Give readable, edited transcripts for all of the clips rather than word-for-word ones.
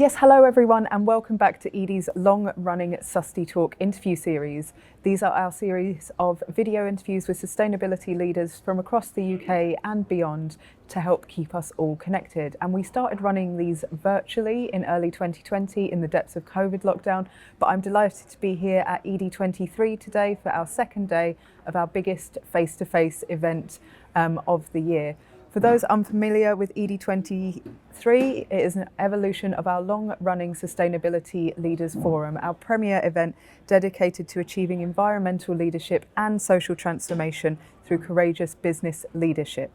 Yes, hello everyone and welcome back to Edie's long-running Susty Talk interview series. These are our series of video interviews with sustainability leaders from across the UK and beyond to help keep us all connected. And we started running these virtually in early 2020 in the depths of COVID lockdown, but I'm delighted to be here at ED23 today for our second day of our biggest face-to-face event of the year. For those unfamiliar with ED23, it is an evolution of our long-running Sustainability Leaders Forum, our premier event dedicated to achieving environmental leadership and social transformation through courageous business leadership.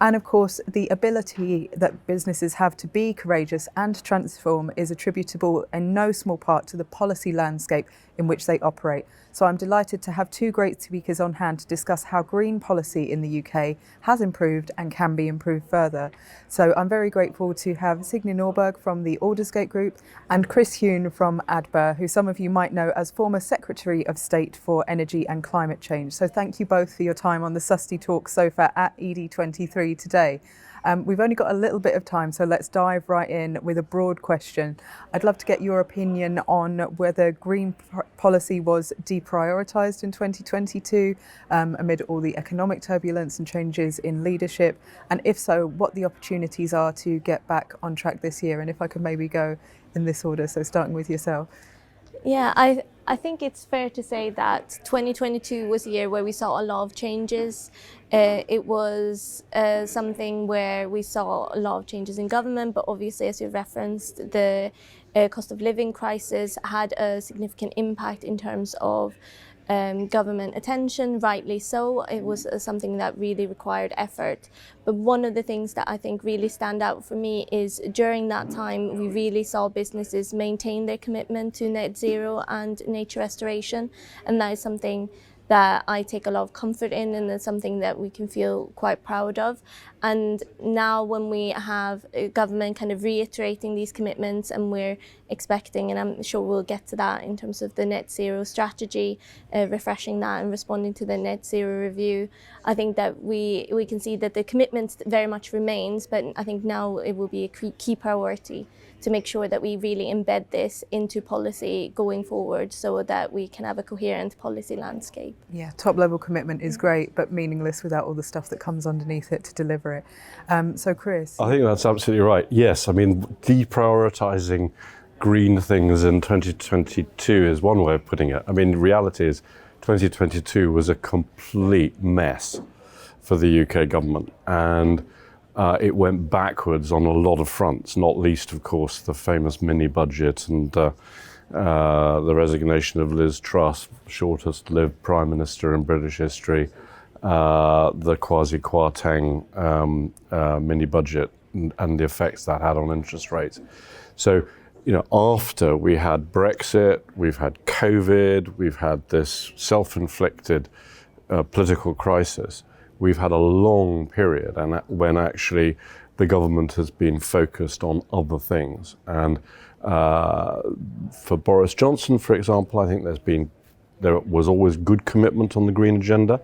And of course, the ability that businesses have to be courageous and transform is attributable in no small part to the policy landscape in which they operate. So I'm delighted to have two great speakers on hand to discuss how green policy in the UK has improved and can be improved further. So I'm very grateful to have Signe Norberg from the Aldersgate Group and Chris Huhne from ADBA, who some of you might know as former Secretary of State for Energy and Climate Change. So thank you both for your time on the Susty Talk sofa at ED23 today. We've only got a little bit of time, so let's dive right in with a broad question. I'd love to get your opinion on whether green policy was deprioritised in 2022 amid all the economic turbulence and changes in leadership, and if so, what the opportunities are to get back on track this year. And if I could maybe go in this order, so starting with yourself. Yeah, I think it's fair to say that 2022 was a year where we saw a lot of changes. It was something where we saw a lot of changes in government, but obviously, as you referenced, the cost of living crisis had a significant impact in terms of government attention, rightly so. It was something that really required effort. But one of the things that I think really stand out for me is during that time, we really saw businesses maintain their commitment to net zero and nature restoration. And that is something that I take a lot of comfort in, and it's something that we can feel quite proud of. And now when we have a government kind of reiterating these commitments, and we're expecting, and I'm sure we'll get to that in terms of the net zero strategy, refreshing that and responding to the net zero review, I think that we can see that the commitment very much remains, but I think now it will be a key priority to make sure that we really embed this into policy going forward so that we can have a coherent policy landscape. Yeah, top level commitment is great, but meaningless without all the stuff that comes underneath it to deliver it. So Chris? I think that's absolutely right. Yes, I mean, deprioritising green things in 2022 is one way of putting it. I mean, the reality is 2022 was a complete mess for the UK government, and it went backwards on a lot of fronts, not least, of course, the famous mini budget and the resignation of Liz Truss, shortest-lived Prime Minister in British history, the quasi-Kwarteng mini budget and the effects that had on interest rates. So, you know, after we had Brexit, we've had COVID, we've had this self-inflicted political crisis. We've had a long period and when actually the government has been focused on other things. And for Boris Johnson, for example, I think there was always good commitment on the green agenda,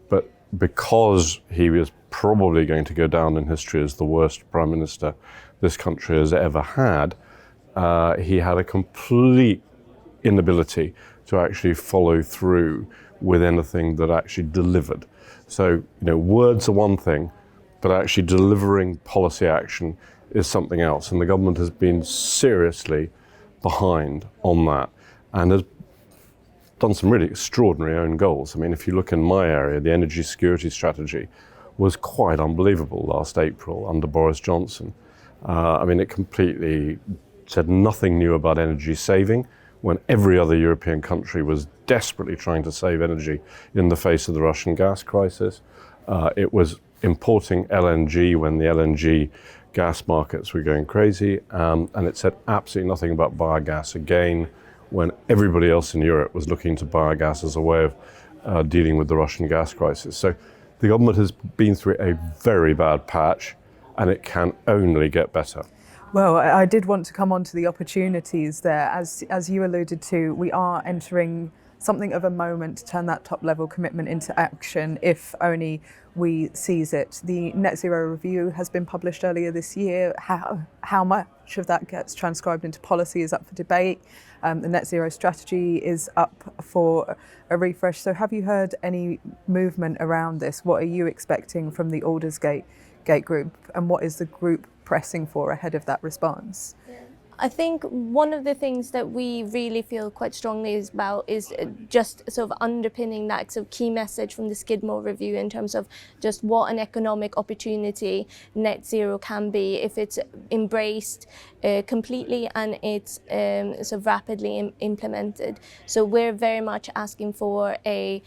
but because he was probably going to go down in history as the worst prime minister this country has ever had, he had a complete inability to actually follow through with anything that actually delivered. So, you know, words are one thing, but actually delivering policy action is something else. And the government has been seriously behind on that and has done some really extraordinary own goals. I mean, if you look in my area, the energy security strategy was quite unbelievable last April under Boris Johnson. I mean, it completely said nothing new about energy saving when every other European country was desperately trying to save energy in the face of the Russian gas crisis. It was importing LNG when the LNG gas markets were going crazy, and it said absolutely nothing about biogas again when everybody else in Europe was looking to biogas as a way of dealing with the Russian gas crisis. So the government has been through a very bad patch, and it can only get better. Well, I did want to come on to the opportunities there. As you alluded to, we are entering something of a moment to turn that top level commitment into action if only we seize it. The Net Zero Review has been published earlier this year. How much much of that gets transcribed into policy is up for debate. The net zero strategy is up for a refresh. So have you heard any movement around this? What are you expecting from the Aldersgate group, and what is the group pressing for ahead of that response? I think one of the things that we really feel quite strongly about is just sort of underpinning that sort of key message from the Skidmore review in terms of just what an economic opportunity net zero can be if it's embraced completely and it's sort of rapidly implemented. So we're very much asking for a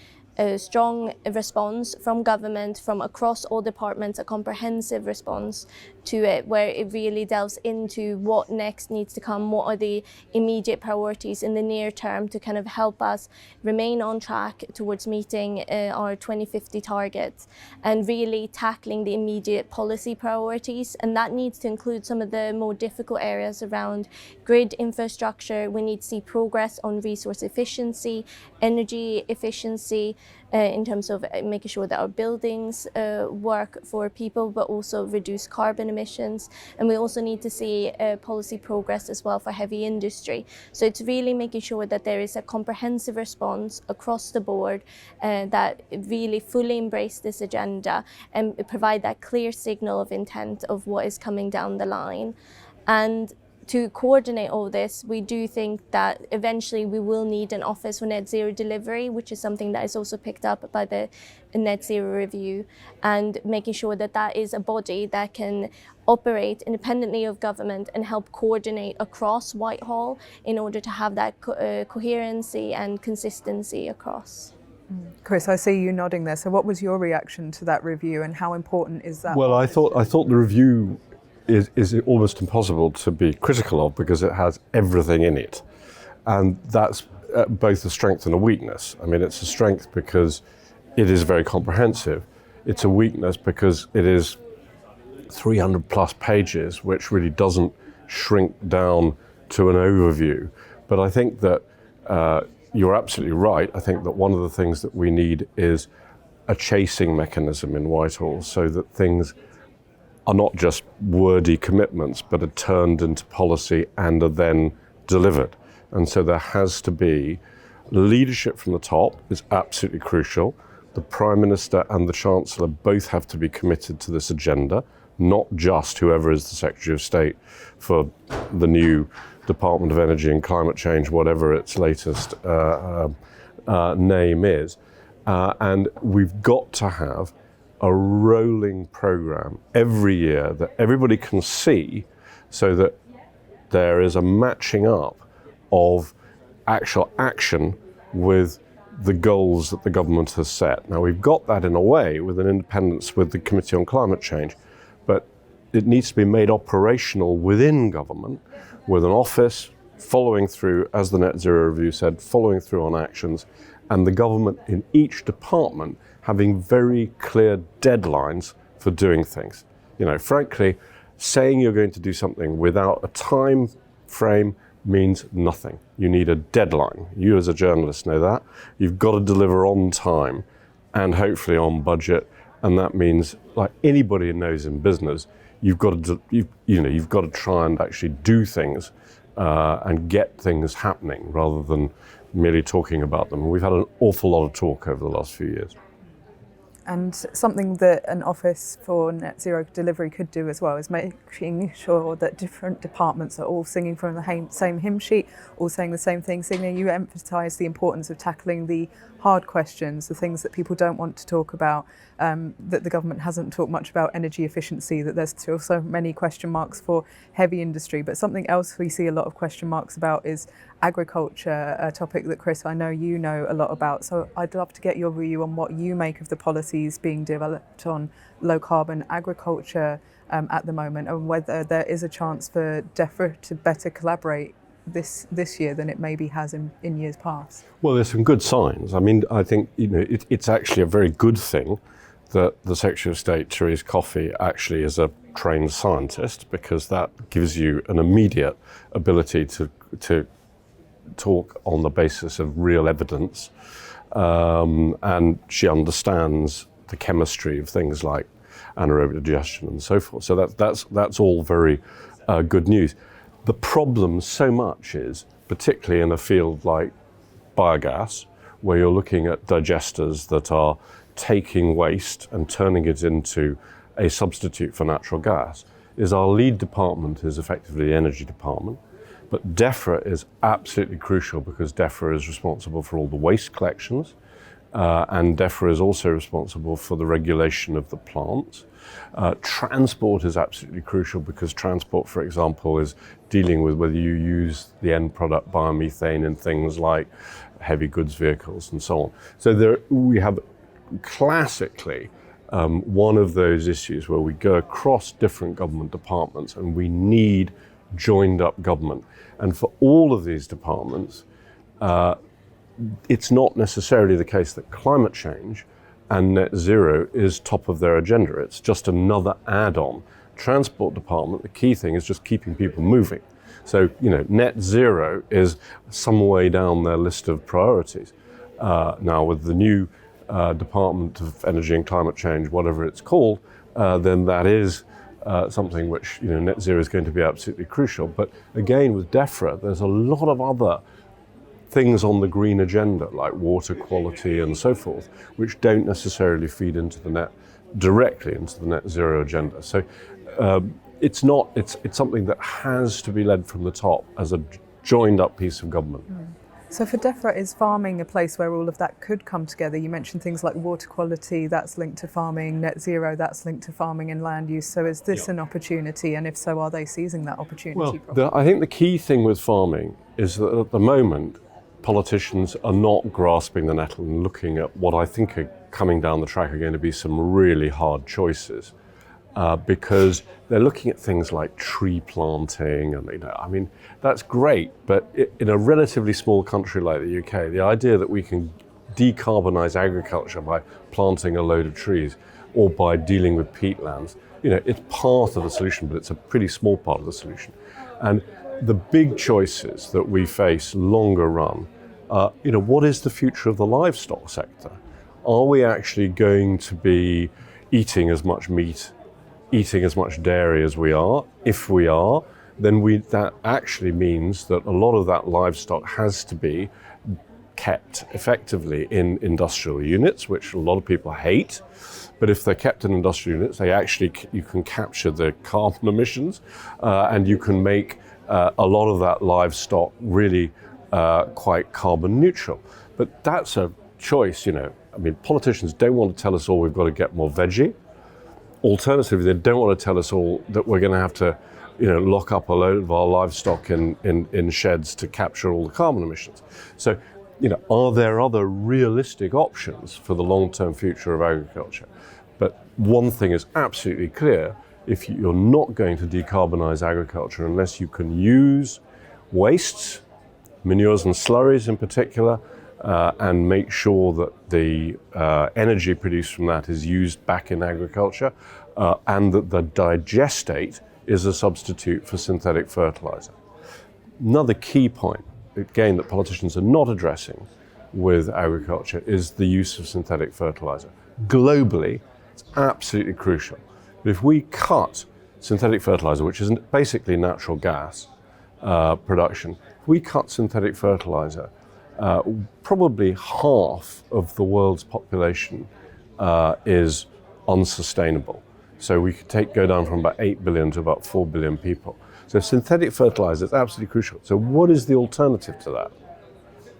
strong response from government, from across all departments, a comprehensive response to it, where it really delves into what next needs to come, what are the immediate priorities in the near term to kind of help us remain on track towards meeting our 2050 targets, and really tackling the immediate policy priorities. And that needs to include some of the more difficult areas around grid infrastructure. We need to see progress on resource efficiency, energy efficiency, in terms of making sure that our buildings work for people, but also reduce carbon emissions. And we also need to see policy progress as well for heavy industry. So it's really making sure that there is a comprehensive response across the board that really fully embrace this agenda and provide that clear signal of intent of what is coming down the line. And to coordinate all this, we do think that eventually we will need an office for net zero delivery, which is something that is also picked up by the net zero review, and making sure that that is a body that can operate independently of government and help coordinate across Whitehall in order to have that coherency and consistency across. Chris, I see you nodding there. So what was your reaction to that review, and how important is that? Well, I thought the review is almost impossible to be critical of, because it has everything in it. And that's both a strength and a weakness. I mean, it's a strength because it is very comprehensive. It's a weakness because it is 300 plus pages, which really doesn't shrink down to an overview. But I think that you're absolutely right. I think that one of the things that we need is a chasing mechanism in Whitehall, so that things are not just wordy commitments, but are turned into policy and are then delivered. And so there has to be leadership from the top is absolutely crucial. The Prime Minister and the Chancellor both have to be committed to this agenda, not just whoever is the Secretary of State for the new Department of Energy and Climate Change, whatever its latest name is. And we've got to have a rolling program every year that everybody can see, so that there is a matching up of actual action with the goals that the government has set. Now, we've got that in a way with an independence with the Committee on Climate Change, but it needs to be made operational within government with an office following through, as the Net Zero Review said, following through on actions, and the government in each department having very clear deadlines for doing things. You know, frankly, saying you're going to do something without a time frame means nothing. You need a deadline. You as a journalist know that. You've got to deliver on time and hopefully on budget. And that means, like anybody who knows in business, you've got to you've got to try and actually do things and get things happening rather than merely talking about them. And we've had an awful lot of talk over the last few years. And something that an office for net zero delivery could do as well is making sure that different departments are all singing from the same hymn sheet, all saying the same thing. Signe, you emphasise the importance of tackling the hard questions, the things that people don't want to talk about, that the government hasn't talked much about energy efficiency, that there's still so many question marks for heavy industry. But something else we see a lot of question marks about is agriculture, a topic that, Chris, I know you know a lot about. So I'd love to get your view on what you make of the policies being developed on low carbon agriculture at the moment, and whether there is a chance for DEFRA to better collaborate this year than it maybe has in years past. Well, there's some good signs. I mean, I think it's actually a very good thing that the Secretary of State, Therese Coffey, actually is a trained scientist, because that gives you an immediate ability to talk on the basis of real evidence, and she understands the chemistry of things like anaerobic digestion and so forth. So that's all very good news. The problem so much is, particularly in a field like biogas, where you're looking at digesters that are taking waste and turning it into a substitute for natural gas, is our lead department is effectively the energy department. But DEFRA is absolutely crucial because DEFRA is responsible for all the waste collections, and DEFRA is also responsible for the regulation of the plants. Transport is absolutely crucial because transport, for example, is dealing with whether you use the end product biomethane in things like heavy goods vehicles and so on. So we have classically one of those issues where we go across different government departments and we need joined up government. And for all of these departments, it's not necessarily the case that climate change and net zero is top of their agenda. It's just another add-on. Transport department, the key thing is just keeping people moving. So, net zero is some way down their list of priorities. Now, with the new Department of Energy and Climate Change, whatever it's called, then that is something which, net zero is going to be absolutely crucial. But again, with DEFRA, there's a lot of other things on the green agenda, like water quality and so forth, which don't necessarily feed into directly into the net zero agenda. So it's something that has to be led from the top as a joined up piece of government. So for DEFRA, is farming a place where all of that could come together? You mentioned things like water quality, that's linked to farming, net zero, that's linked to farming and land use. So is this an opportunity? And if so, are they seizing that opportunity? Well, I think the key thing with farming is that at the moment, politicians are not grasping the nettle and looking at what I think are coming down the track are going to be some really hard choices. Because they're looking at things like tree planting, and that's great, but in a relatively small country like the UK, the idea that we can decarbonise agriculture by planting a load of trees or by dealing with peatlands, it's part of the solution, but it's a pretty small part of the solution. And the big choices that we face longer run, what is the future of the livestock sector? Are we actually going to be eating as much meat, eating as much dairy as we are? If we are, then that actually means that a lot of that livestock has to be kept effectively in industrial units, which a lot of people hate. But if they're kept in industrial units, you can capture the carbon emissions, and you can make a lot of that livestock really quite carbon neutral. But that's a choice, politicians don't want to tell us all we've got to get more veggie. Alternatively, they don't want to tell us all that we're going to have to, lock up a load of our livestock in sheds to capture all the carbon emissions. So, are there other realistic options for the long-term future of agriculture? But one thing is absolutely clear: if you're not going to decarbonise agriculture unless you can use wastes, manures and slurries in particular, and make sure that the energy produced from that is used back in agriculture, and that the digestate is a substitute for synthetic fertilizer. Another key point, again, that politicians are not addressing with agriculture is the use of synthetic fertilizer. Globally, it's absolutely crucial. But if we cut synthetic fertilizer, which is basically natural gas production, if we cut synthetic fertilizer, probably half of the world's population is unsustainable. So we could go down from about 8 billion to about 4 billion people. So synthetic fertilizer is absolutely crucial. So what is the alternative to that?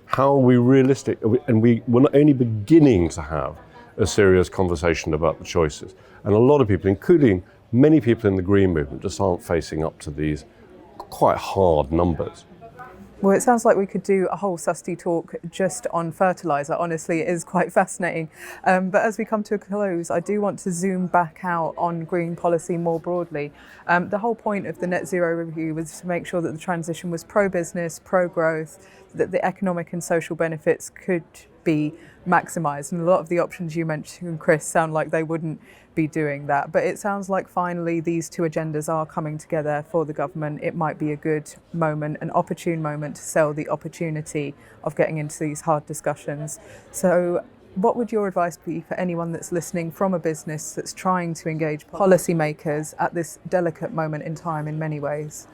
How are we realistic? And we're only beginning to have a serious conversation about the choices. And a lot of people, including many people in the Green movement, just aren't facing up to these quite hard numbers. Well, it sounds like we could do a whole Susty talk just on fertiliser. Honestly, it is quite fascinating. But as we come to a close, I do want to zoom back out on green policy more broadly. The whole point of the Net Zero Review was to make sure that the transition was pro-business, pro-growth, that the economic and social benefits could be maximised. And a lot of the options you mentioned, Chris, sound like they wouldn't be doing that. But it sounds like finally these two agendas are coming together for the government. It might be a good moment, an opportune moment to sell the opportunity of getting into these hard discussions. So what would your advice be for anyone that's listening from a business that's trying to engage policymakers at this delicate moment in time in many ways?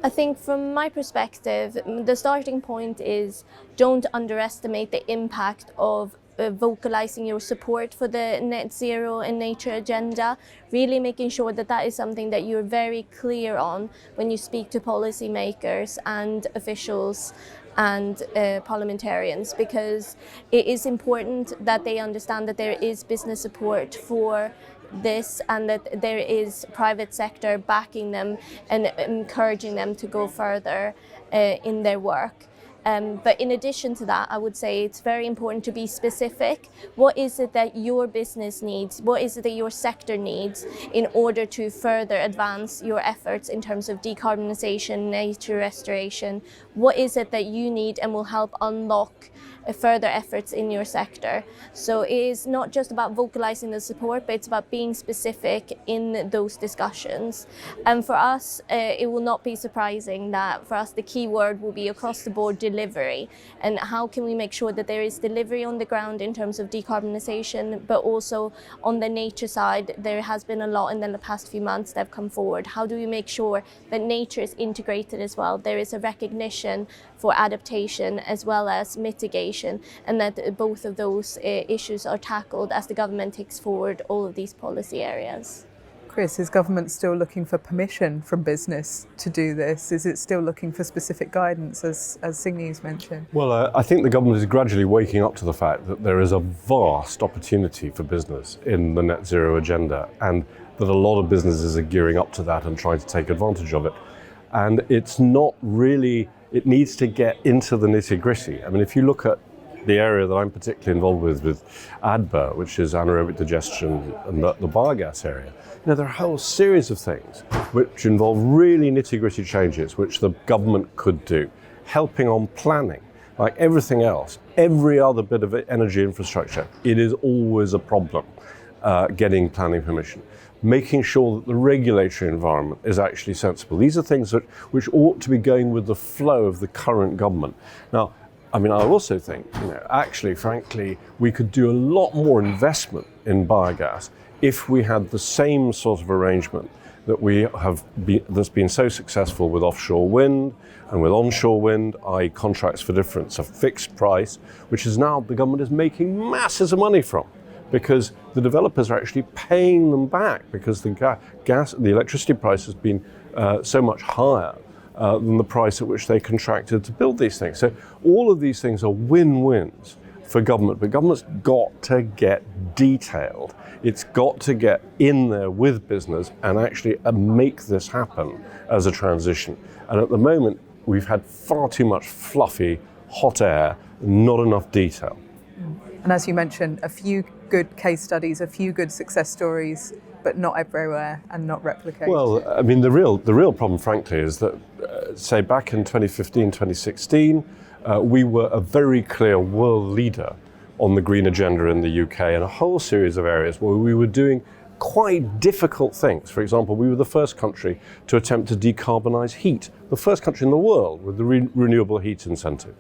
I think from my perspective, the starting point is don't underestimate the impact of vocalizing your support for the net zero and nature agenda, really making sure that that is something that you're very clear on when you speak to policymakers and officials and parliamentarians, because it is important that they understand that there is business support for this and that there is private sector backing them and encouraging them to go further in their work. But in addition to that, I would say it's very important to be specific. What is it that your business needs? What is it that your sector needs in order to further advance your efforts in terms of decarbonisation, nature restoration? What is it that you need and will help unlock further efforts in your sector? So it is not just about vocalizing the support, but it's about being specific in those discussions. And for us, it will not be surprising that for us the key word will be across the board delivery, and how can we make sure that there is delivery on the ground in terms of decarbonisation, but also on the nature side there has been a lot in the past few months that have come forward. How do we make sure that nature is integrated as well? There is a recognition for adaptation as well as mitigation, and that both of those issues are tackled as the government takes forward all of these policy areas. Chris, is government still looking for permission from business to do this? Is it still looking for specific guidance, as Signe's mentioned? Well, I think the government is gradually waking up to the fact that there is a vast opportunity for business in the net zero agenda, and that a lot of businesses are gearing up to that and trying to take advantage of it. And it's not really, it needs to get into the nitty-gritty. I mean, if you look at the area that I'm particularly involved with ADBA, which is anaerobic digestion and the biogas area, there are a whole series of things which involve really nitty-gritty changes which the government could do, helping on planning. Like everything else, every other bit of energy infrastructure, it is always a problem getting planning permission. Making sure that the regulatory environment is actually sensible. These are things which ought to be going with the flow of the current government. Now, I mean, I also think, actually, frankly, we could do a lot more investment in biogas if we had the same sort of arrangement that that's been so successful with offshore wind and with onshore wind, i.e. contracts for difference, a fixed price, which is now the government is making masses of money from, because the developers are actually paying them back because the electricity price has been so much higher than the price at which they contracted to build these things. So all of these things are win-wins for government, but government's got to get detailed. It's got to get in there with business and actually make this happen as a transition. And at the moment, we've had far too much fluffy, hot air, not enough detail. And as you mentioned, a few good case studies, a few good success stories, but not everywhere and not replicated. Well, I mean, the real problem, frankly, is that, say, back in 2015, 2016, we were a very clear world leader on the green agenda in the UK in a whole series of areas where we were doing quite difficult things. For example, we were the first country to attempt to decarbonise heat, the first country in the world with the renewable heat incentive.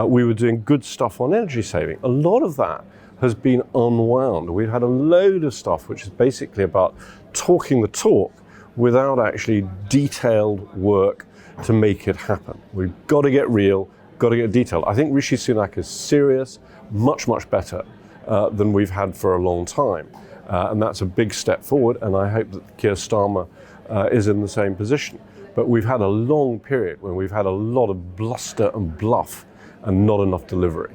We were doing good stuff on energy saving. A lot of that has been unwound. We've had a load of stuff which is basically about talking the talk without actually detailed work to make it happen. We've got to get real, got to get detailed. I think Rishi Sunak is serious, much better than we've had for a long time. And that's a big step forward, and I hope that Keir Starmer is in the same position. But we've had a long period when we've had a lot of bluster and bluff and not enough delivery.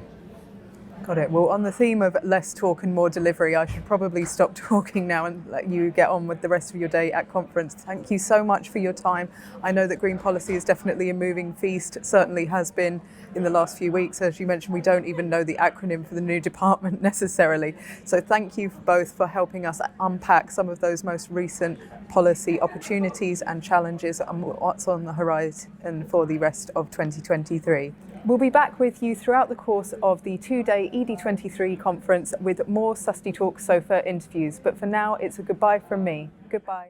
Got it. Well, on the theme of less talk and more delivery, I should probably stop talking now and let you get on with the rest of your day at conference. Thank you so much for your time. I know that green policy is definitely a moving feast. It certainly has been in the last few weeks. As you mentioned, we don't even know the acronym for the new department necessarily. So thank you both for helping us unpack some of those most recent policy opportunities and challenges and what's on the horizon for the rest of 2023. We'll be back with you throughout the course of the two-day ED23 conference with more Susty Talk Sofa interviews. But for now, it's a goodbye from me. Goodbye.